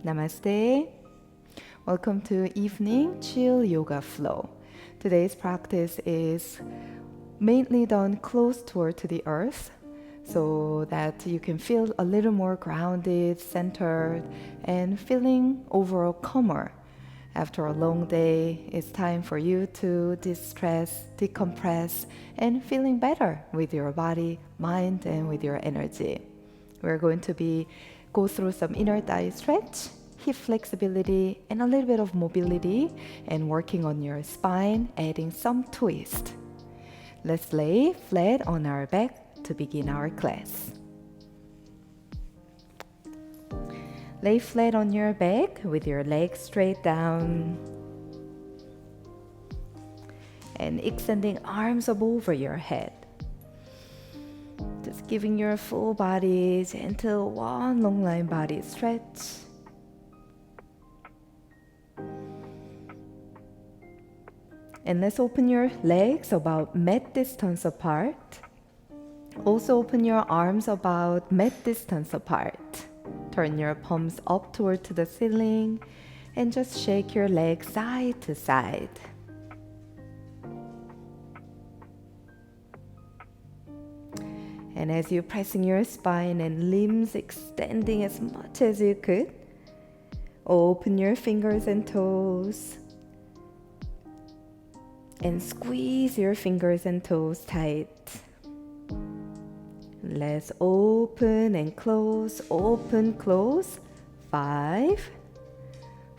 Namaste. Welcome to Evening Chill Yoga Flow. Today's practice is mainly done close toward to the earth so that you can feel a little more grounded, centered, and feeling overall calmer. After a long day, it's time for you to distress, decompress, and feeling better with your body, mind, and with your energy. We're going to go through some inner thigh stretch, hip flexibility, and a little bit of mobility, and working on your spine, adding some twist. Let's lay flat on our back to begin our class. Lay flat on your back with your legs straight down and extending arms up over your head. Just giving your full body gentle one long line body stretch. And let's open your legs about mat distance apart. Also open your arms about mat distance apart. Turn your palms up toward to the ceiling and just shake your legs side to side. And as you're pressing your spine and limbs extending as much as you could, open your fingers and toes and squeeze your fingers and toes tight. Let's open and close, open, close. 5,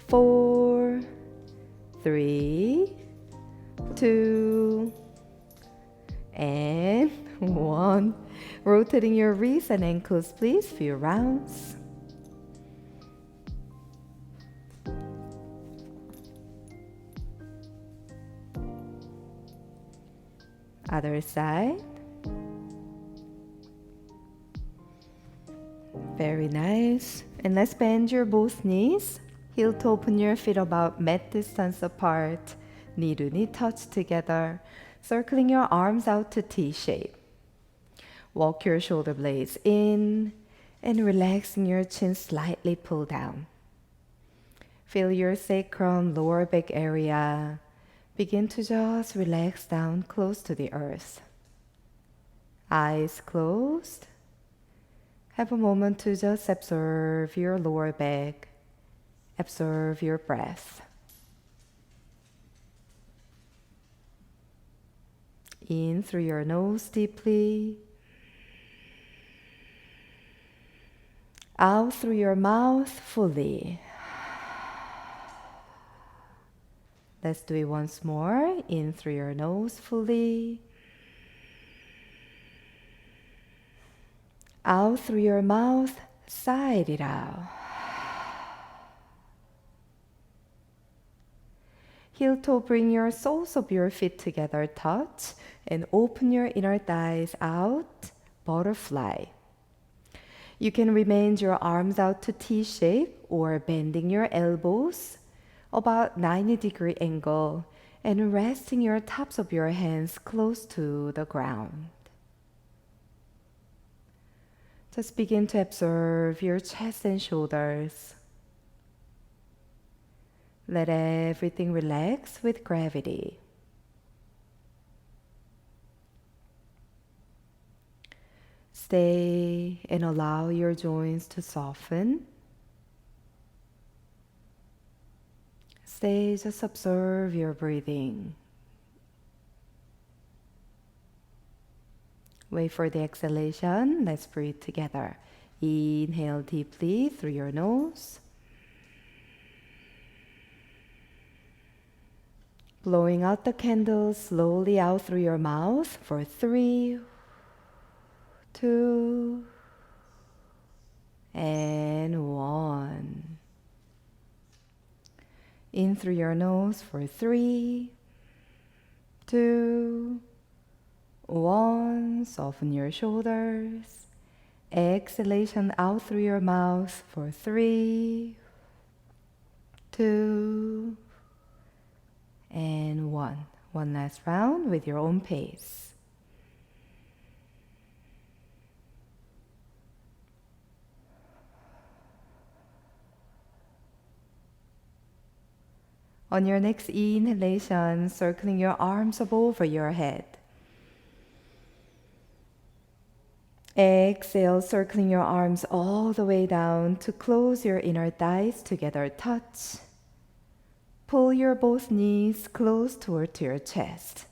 4, 3, 2, and 1. Rotating your wrists and ankles, please, few rounds. Other side. Very nice. And let's bend your both knees. Heel to open your feet about mat distance apart. Knee to knee touch together. Circling your arms out to T shape. Walk your shoulder blades in and relaxing your chin slightly pull down. Feel your sacrum, lower back area. Begin to just relax down close to the earth. Eyes closed. Have a moment to just observe your lower back. Observe your breath. In through your nose deeply. Out through your mouth fully. Let's do it once more. In through your nose fully. Out through your mouth, sigh it out. Heel toe, bring your soles of your feet together, touch, and open your inner thighs out, butterfly. You can remain your arms out to T shape or bending your elbows about 90-degree angle and resting your tops of your hands close to the ground. Just begin to observe your chest and shoulders. Let everything relax with gravity. Stay and allow your joints to soften. Stay, just observe your breathing. Wait for the exhalation. Let's breathe together. Inhale deeply through your nose. Blowing out the candle slowly out through your mouth for 3, 2, and 1. In through your nose for 3, 2, 1. Soften your shoulders. Exhalation out through your mouth for 3, 2, and 1. One last round with your own pace. On your next inhalation, circling your arms up over your head. Exhale, circling your arms all the way down to close your inner thighs together, touch. Pull your both knees close toward your chest.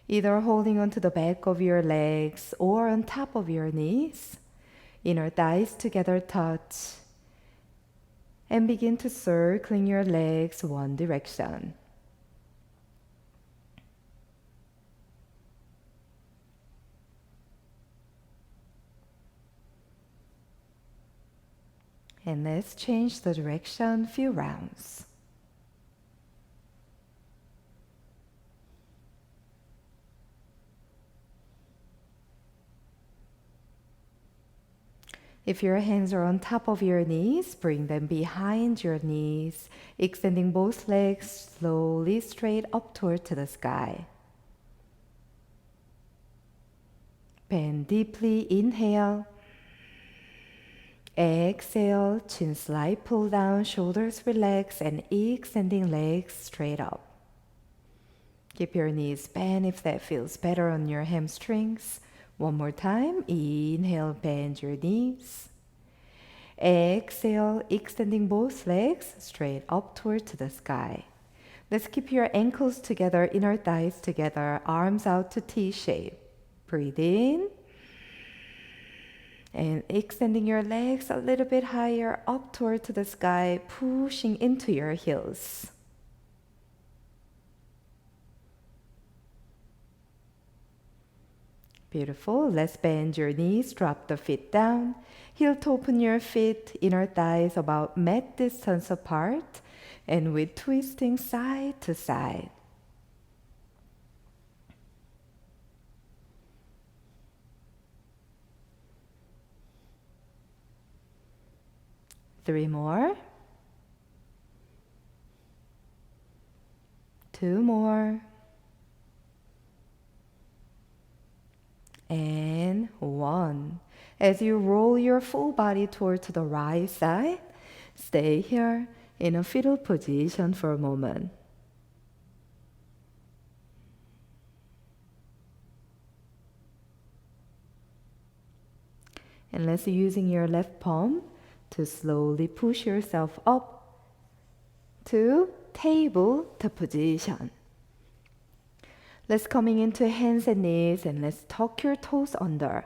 Either holding onto the back of your legs or on top of your knees. Inner thighs together, touch. And begin to circling your legs one direction. And let's change the direction a few rounds. If your hands are on top of your knees, bring them behind your knees, extending both legs slowly straight up toward to the sky. Bend deeply, inhale. Exhale, chin slight pull down, shoulders relax, and extending legs straight up. Keep your knees bent if that feels better on your hamstrings. One more time, inhale, bend your knees. Exhale, extending both legs straight up toward to the sky. Let's keep your ankles together, inner thighs together, arms out to T-shape. Breathe in. And extending your legs a little bit higher up toward to the sky, pushing into your heels. Beautiful. Let's bend your knees, drop the feet down. Heel to open your feet, inner thighs about mat distance apart, and with twisting side to side. Three more. Two more. And one. As you roll your full body towards the right side, stay here in a fetal position for a moment. And let's using your left palm to slowly push yourself up to tabletop position. Let's coming into hands and knees, and let's tuck your toes under.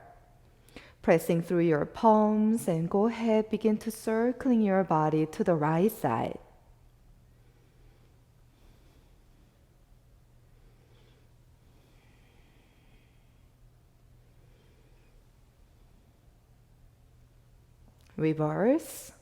Pressing through your palms, and go ahead, begin to circling your body to the right side. Reverse.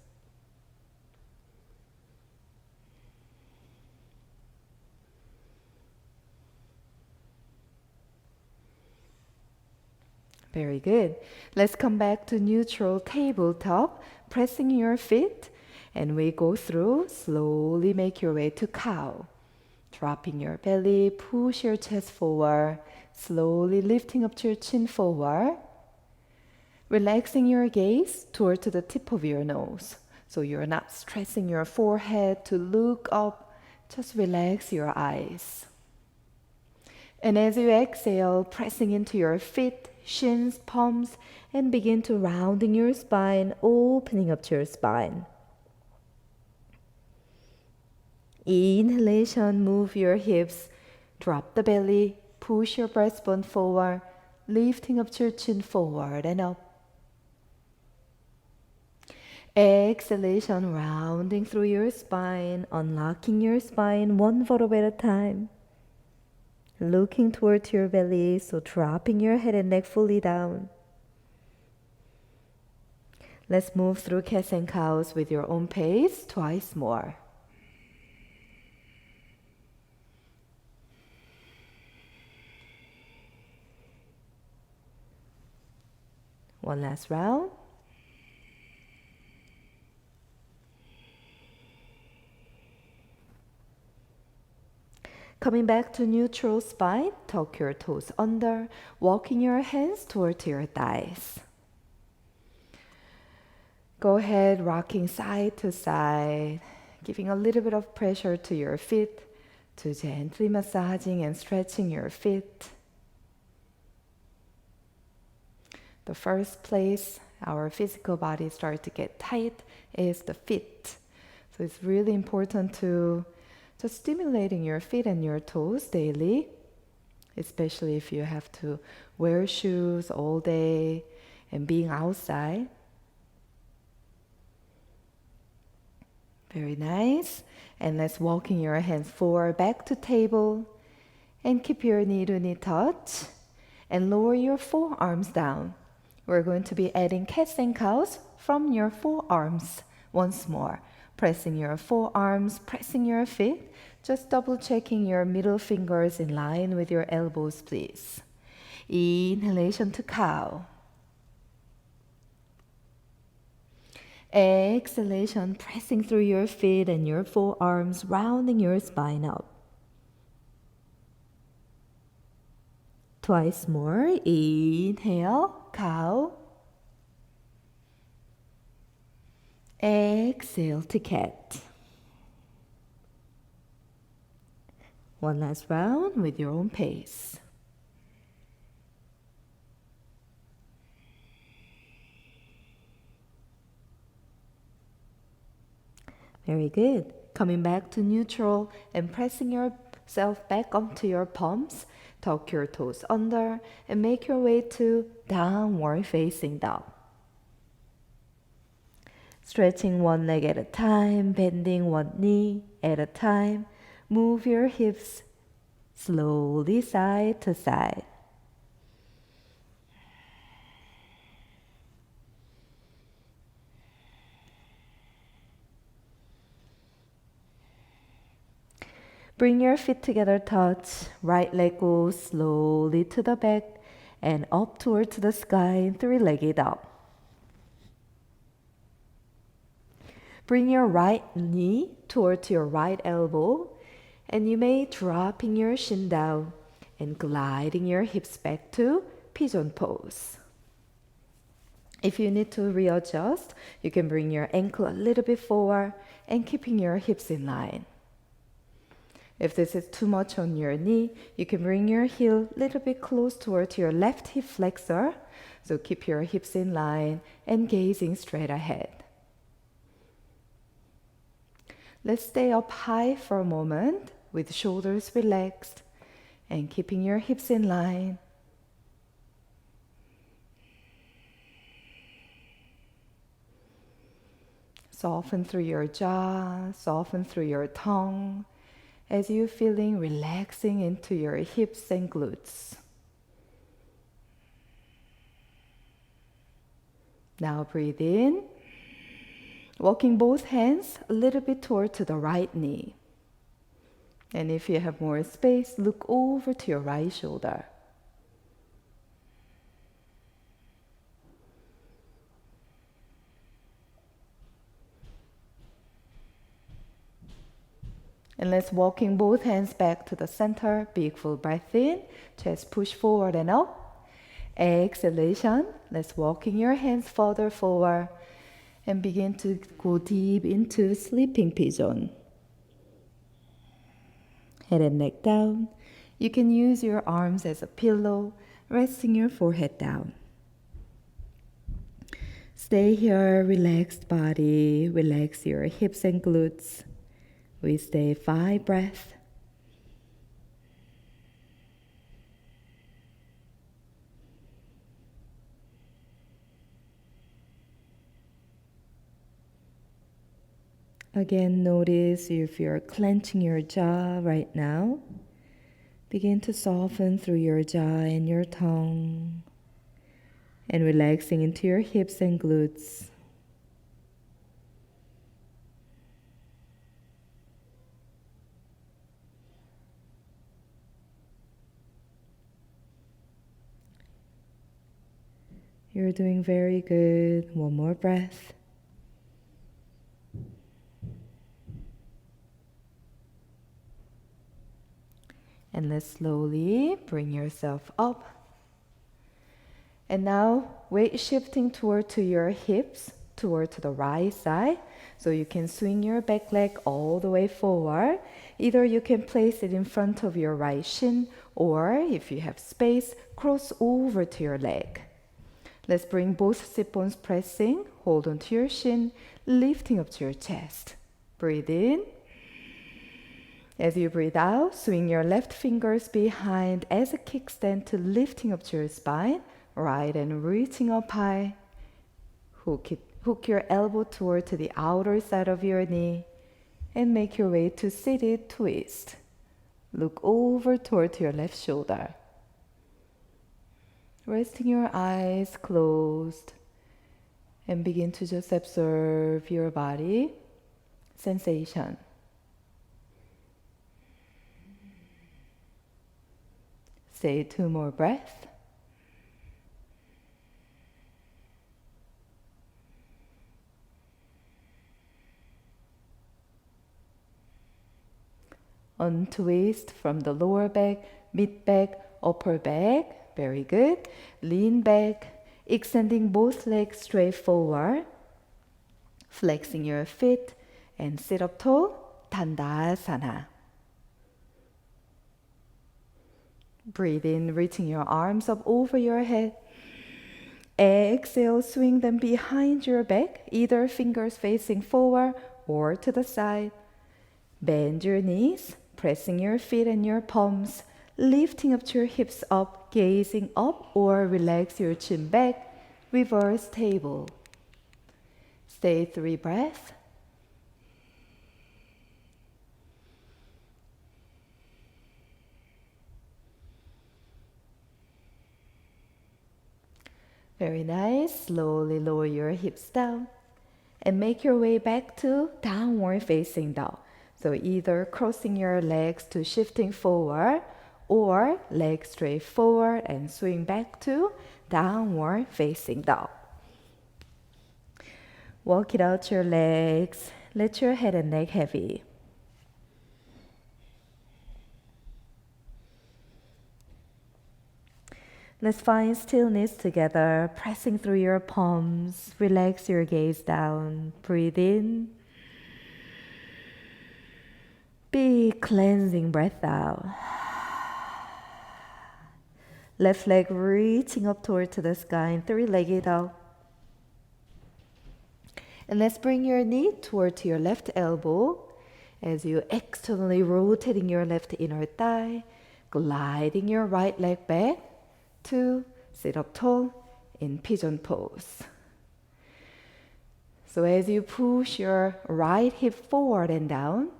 Very good. Let's come back to neutral tabletop, pressing your feet, and we go through, slowly make your way to cow. Dropping your belly, push your chest forward, slowly lifting up your chin forward. Relaxing your gaze toward to the tip of your nose. So you're not stressing your forehead to look up, just relax your eyes. And as you exhale, pressing into your feet, shins, palms, and begin to rounding your spine, opening up to your spine. Inhalation, move your hips, drop the belly, push your breastbone forward, lifting up your chin forward and up. Exhalation, rounding through your spine, unlocking your spine one vertebra at a time. Looking towards your belly, so dropping your head and neck fully down. Let's move through cats and cows with your own pace, twice more. One last round. Coming back to neutral spine, tuck your toes under, walking your hands toward your thighs. Go ahead, rocking side to side. giving a little bit of pressure to your feet, to gently massaging and stretching your feet. The first place our physical body starts to get tight is the feet. So it's really important to just stimulating your feet and your toes daily, especially if you have to wear shoes all day and being outside. Very nice. And let's walking your hands forward back to table and keep your knee to knee touch and lower your forearms down. We're going to be adding cats and cows from your forearms once more. Pressing your forearms, pressing your feet, just double checking your middle fingers in line with your elbows, please. Inhalation to cow. Exhalation, pressing through your feet and your forearms, rounding your spine up. Twice more. Inhale, cow. Exhale to cat. One last round with your own pace. Very good. Coming back to neutral and pressing yourself back onto your palms. Tuck your toes under and make your way to downward facing dog. Stretching one leg at a time, bending one knee at a time. Move your hips slowly side to side. Bring your feet together, touch. Right leg goes slowly to the back and up towards the sky, three-legged up. Bring your right knee towards your right elbow, and you may dropping your shin down and gliding your hips back to pigeon pose. If you need to readjust, you can bring your ankle a little bit forward and keeping your hips in line. If this is too much on your knee, you can bring your heel a little bit close towards your left hip flexor. So keep your hips in line and gazing straight ahead. Let's stay up high for a moment with shoulders relaxed and keeping your hips in line. Soften through your jaw, soften through your tongue, as you're feeling relaxing into your hips and glutes. Now breathe in, walking both hands a little bit toward to the right knee. And if you have more space, look over to your right shoulder. And let's walking both hands back to the center. Big full breath in. Chest push forward and up. Exhalation. Let's walking your hands further forward and begin to go deep into sleeping pigeon. Head and neck down. You can use your arms as a pillow, resting your forehead down. Stay here, relaxed body, relax your hips and glutes. We stay 5 breaths. Again, notice if you're clenching your jaw right now. Begin to soften through your jaw and your tongue and relaxing into your hips and glutes. You're doing very good. One more breath. And let's slowly bring yourself up. And now, weight shifting toward to your hips. toward to the right side. So you can swing your back leg all the way forward. Either you can place it in front of your right shin, or if you have space, cross over to your leg. Let's bring both sit bones pressing. Hold on to your shin, lifting up to your chest. Breathe in. As you breathe out, swing your left fingers behind as a kickstand to lifting up to your spine. Right and reaching up high. Hook your elbow toward to the outer side of your knee and make your way to seated twist. Look over toward your left shoulder. Resting your eyes closed and begin to just observe your body sensation. Stay 2 more breaths. Untwist from the lower back, mid back, upper back. Very good. Lean back, extending both legs straight forward. Flexing your feet and sit up tall. Tandasana. Breathe in, reaching your arms up over your head. Exhale, swing them behind your back, either fingers facing forward or to the side. Bend your knees, pressing your feet and your palms, lifting up to your hips up, gazing up, or relax your chin back, reverse table. Stay 3 breaths. Very nice. Slowly lower your hips down and make your way back to downward facing dog. So either crossing your legs to shifting forward or legs straight forward and swing back to downward facing dog. Walk it out your legs. Let your head and neck heavy. Let's find stillness together, pressing through your palms. Relax your gaze down. Breathe in. Big cleansing breath out. Left leg reaching up toward to the sky and 3-legged dog. And let's bring your knee toward to your left elbow as you externally rotating your left inner thigh, gliding your right leg back to sit up tall in pigeon pose. So as you push your right hip forward and down,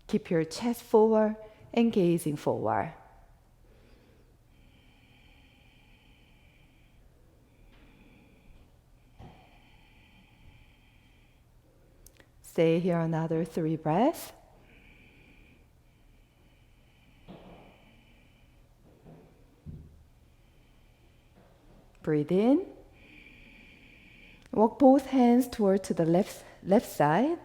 keep your chest forward and gazing forward. Stay here another 3 breaths. Breathe in. Walk both hands toward to the left side,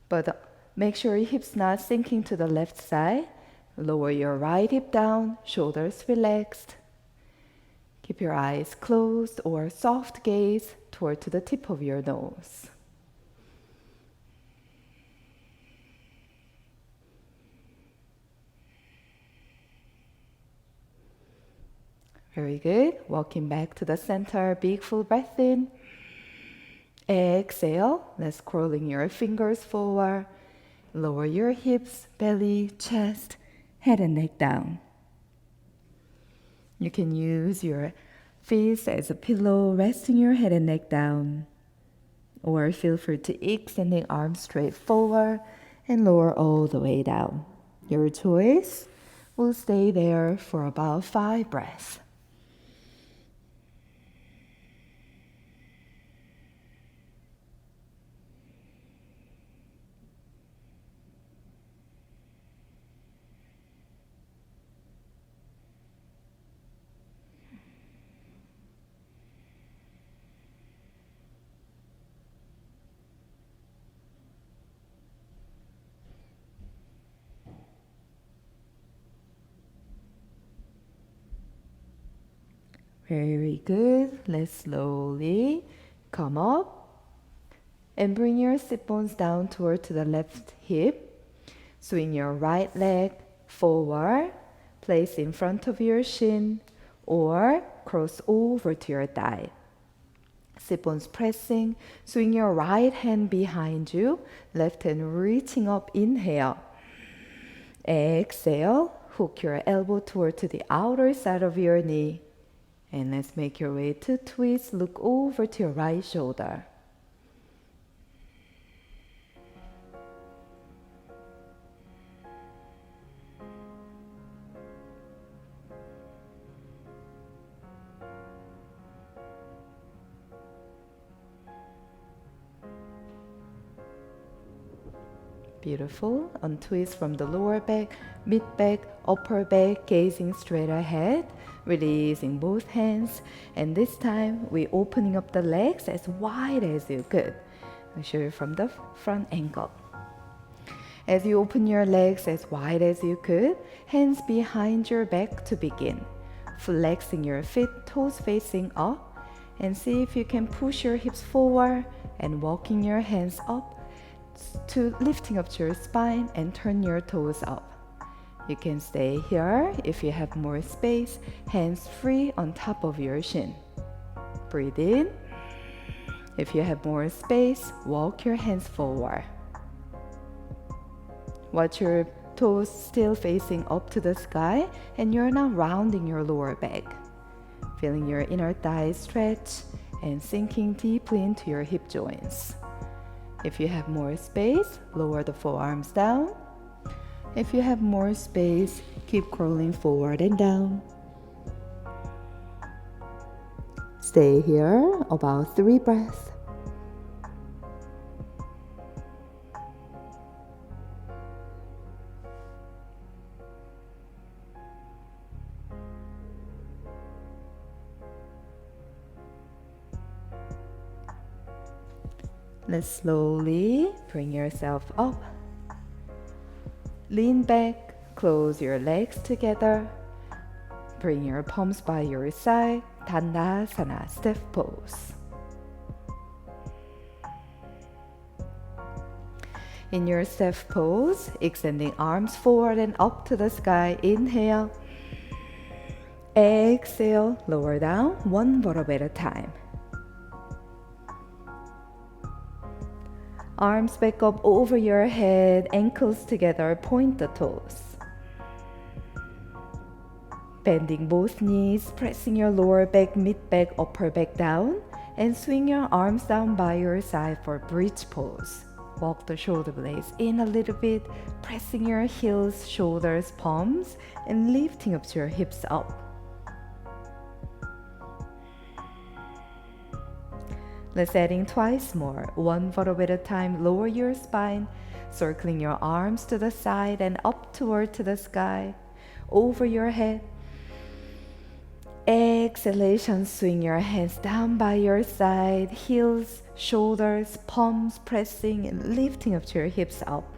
but make sure your hips not sinking to the left side. Lower your right hip down, shoulders relaxed. Keep your eyes closed or soft gaze toward to the tip of your nose. Very good. Walking back to the center, big full breath in. Exhale. Let's curling your fingers forward. Lower your hips, belly, chest, head and neck down. You can use your fists as a pillow, resting your head and neck down. Or feel free to extending arms straight forward and lower all the way down. Your choice. We'll stay there for about 5 breaths. Very good. Let's slowly Come up and bring your sit bones down toward to the left hip. Swing your right leg forward, place in front of your shin, or cross over to your thigh. Sit bones pressing, swing your right hand behind you, left hand reaching up, inhale. Exhale, hook your elbow toward to the outer side of your knee. And let's make your way to twist, look over to your right shoulder. Beautiful. Untwist from the lower back, mid back, upper back, gazing straight ahead, releasing both hands. And this time, we're opening up the legs as wide as you could. I'll show you from the front angle. As you open your legs as wide as you could, hands behind your back to begin. Flexing your feet, toes facing up, and see if you can push your hips forward and walking your hands up to lifting up to your spine and turn your toes up. You can stay here if you have more space, hands free on top of your shin. Breathe in. If you have more space, walk your hands forward. Watch your toes still facing up to the sky, and you're now rounding your lower back. Feeling your inner thighs stretch and sinking deeply into your hip joints. If you have more space, lower the forearms down. If you have more space, keep crawling forward and down. Stay here about 3 breaths. Let's slowly bring yourself up. Lean back, close your legs together. Bring your palms by your side, Dandasana step pose. In your step pose, extending arms forward and up to the sky, inhale. Exhale, lower down, one vertebra at a time. Arms back up over your head, ankles together, point the toes. Bending both knees, pressing your lower back, mid back, upper back down, and swing your arms down by your side for bridge pose. Walk the shoulder blades in a little bit, pressing your heels, shoulders, palms, and lifting up to your hips up. Let's add in twice more. One vertebra at a time, lower your spine, circling your arms to the side and up toward to the sky, over your head. Exhalation, swing your hands down by your side, heels, shoulders, palms pressing and lifting up to your hips up.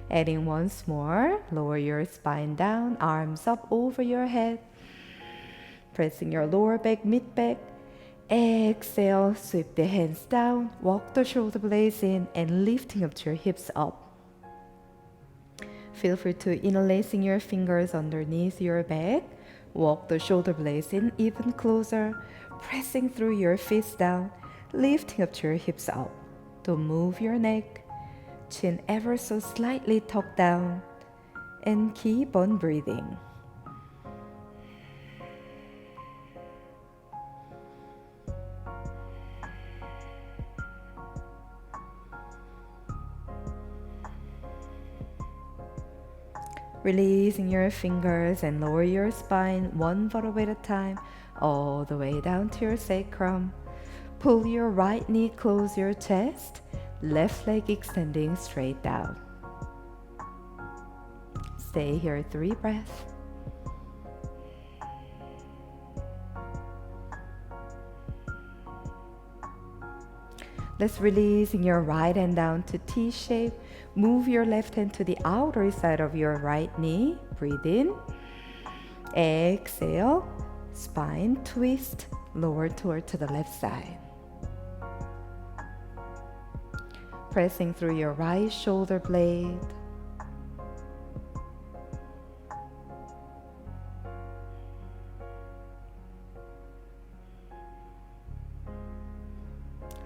Adding once more, lower your spine down, arms up over your head. Pressing your lower back, mid back. Exhale, sweep the hands down, walk the shoulder blades in and lifting up to your hips up. Feel free to interlacing your fingers underneath your back. Walk the shoulder blades in even closer, pressing through your fists down, lifting up to your hips up. Don't move your neck, chin ever so slightly tucked down, and keep on breathing. Releasing your fingers and lower your spine one vertebra at a time, all the way down to your sacrum. Pull your right knee close your chest, left leg extending straight down. Stay here 3 breaths. Let's release your right hand down to T shape. Move your left hand to the outer side of your right knee. Breathe in. Exhale. Spine twist. Lower toward to the left side. Pressing through your right shoulder blade.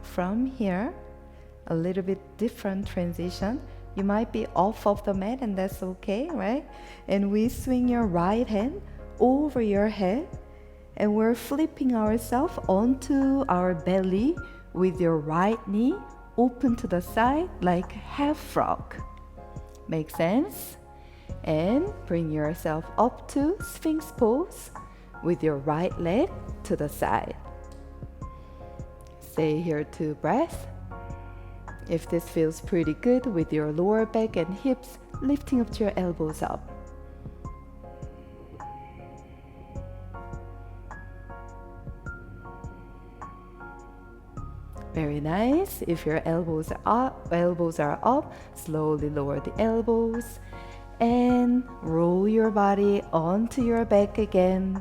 From here, a little bit different transition. You might be off of the mat and that's okay, right? And we swing your right hand over your head and we're flipping ourselves onto our belly with your right knee open to the side like half frog. Make sense? And bring yourself up to Sphinx pose with your right leg to the side. Stay here 2 breaths. If this feels pretty good with your lower back and hips, lifting up to your elbows up. Very nice. If your elbows are up, slowly lower the elbows and roll your body onto your back again.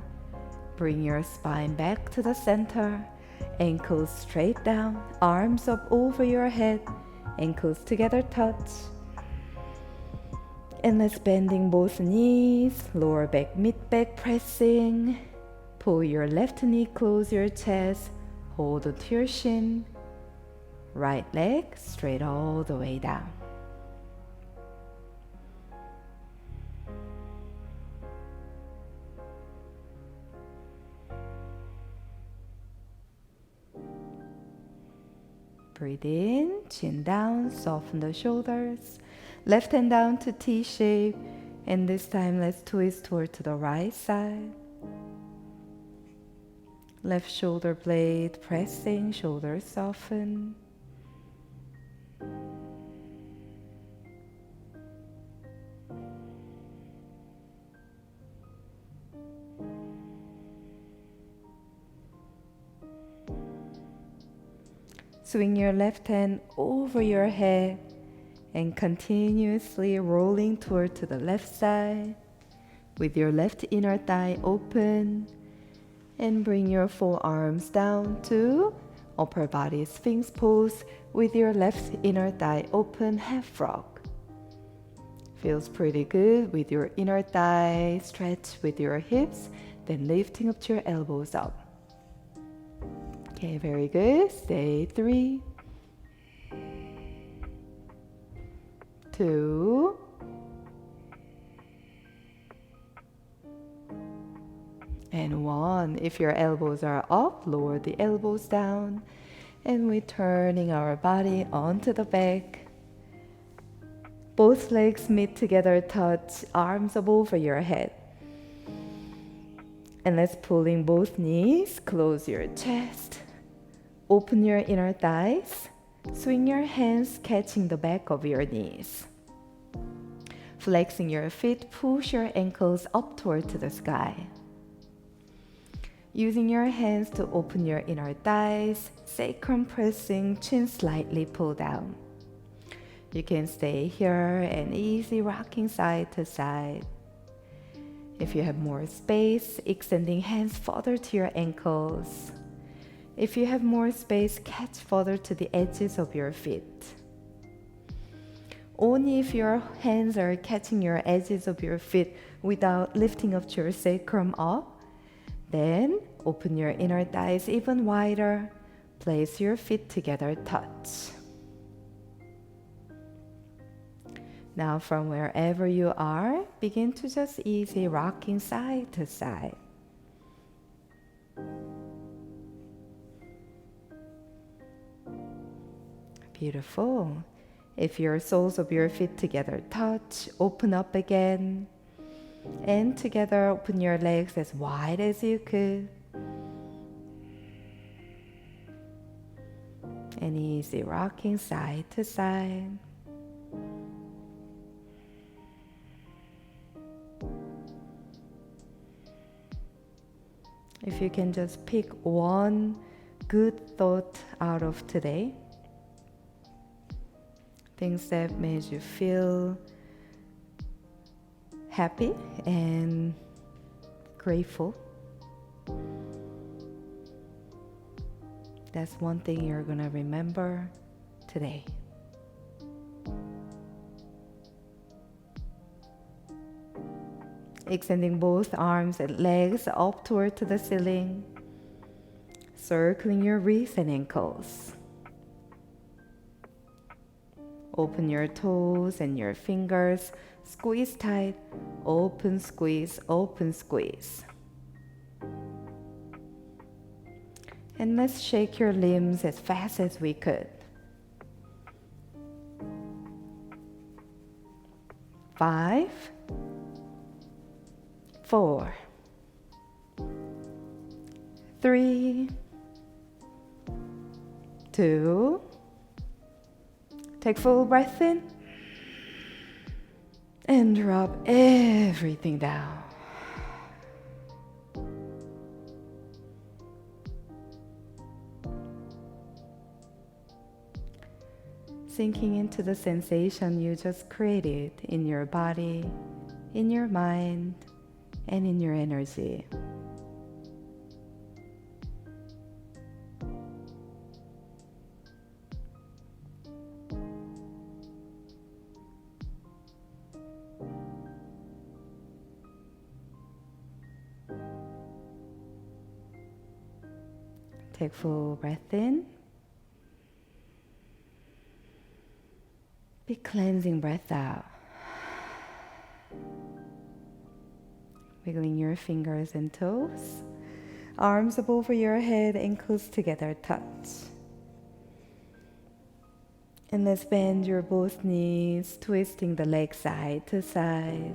Bring your spine back to the center. Ankles straight down, arms up over your head, ankles together touch. And let's bending both knees, lower back, mid back pressing. Pull your left knee, close your chest, hold onto your shin. Right leg straight all the way down. Breathe in, chin down, soften the shoulders. Left hand down to T shape. And this time let's twist toward to the right side. Left shoulder blade pressing, shoulders soften. Swing your left hand over your head and continuously rolling toward to the left side with your left inner thigh open, and bring your forearms down to upper body Sphinx pose with your left inner thigh open, half frog. Feels pretty good with your inner thigh stretch with your hips, then lifting up to your elbows up. Okay, very good. Stay 3, 2, and 1. If your elbows are up, lower the elbows down. And we're turning our body onto the back. Both legs meet together, touch, arms up over your head. And let's pulling both knees, close your chest. Open your inner thighs. Swing your hands, catching the back of your knees. Flexing your feet, push your ankles up toward to the sky. Using your hands to open your inner thighs, sacrum pressing, chin slightly pull down. You can stay here and easy rocking side to side. If you have more space, extending hands further to your ankles. If you have more space, catch further to the edges of your feet. Only if your hands are catching your edges of your feet without lifting up your sacrum up, then open your inner thighs even wider. Place your feet together, touch. Now from wherever you are, begin to just easy rocking side to side. Beautiful. If your soles of your feet together touch, open up again. And together open your legs as wide as you could. And easy rocking side to side. If you can just pick one good thought out of today, things that made you feel happy and grateful. That's one thing you're gonna remember today. Extending both arms and legs up toward to the ceiling, circling your wrists and ankles. Open your toes and your fingers, squeeze tight, open squeeze, open squeeze. And let's shake your limbs as fast as we could. 5, 4, 3, 2, take full breath in and drop everything down. Sinking into the sensation you just created in your body, in your mind, and in your energy. Take full breath in. Big cleansing breath out. Wiggling your fingers and toes. Arms up over your head, ankles together, touch. And let's bend your both knees, twisting the leg side to side.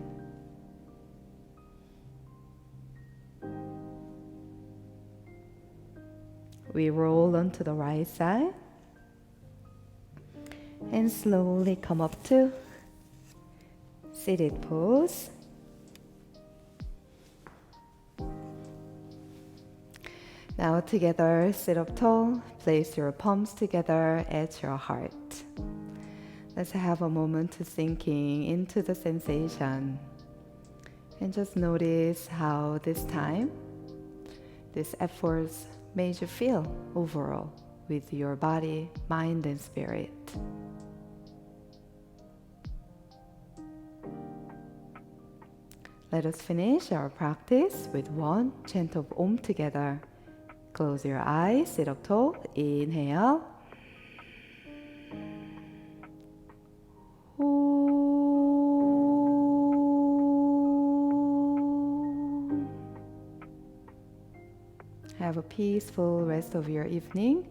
We roll onto the right side. And slowly come up to seated pose. Now together, sit up tall, place your palms together at your heart. Let's have a moment to sinking into the sensation. And just notice how this time, this efforts made you feel overall with your body, mind, and spirit. Let us finish our practice with one chant of Om together. Close your eyes, sit up tall, inhale. Om. Have a peaceful rest of your evening.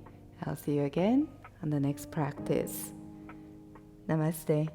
I'll see you again on the next practice. Namaste.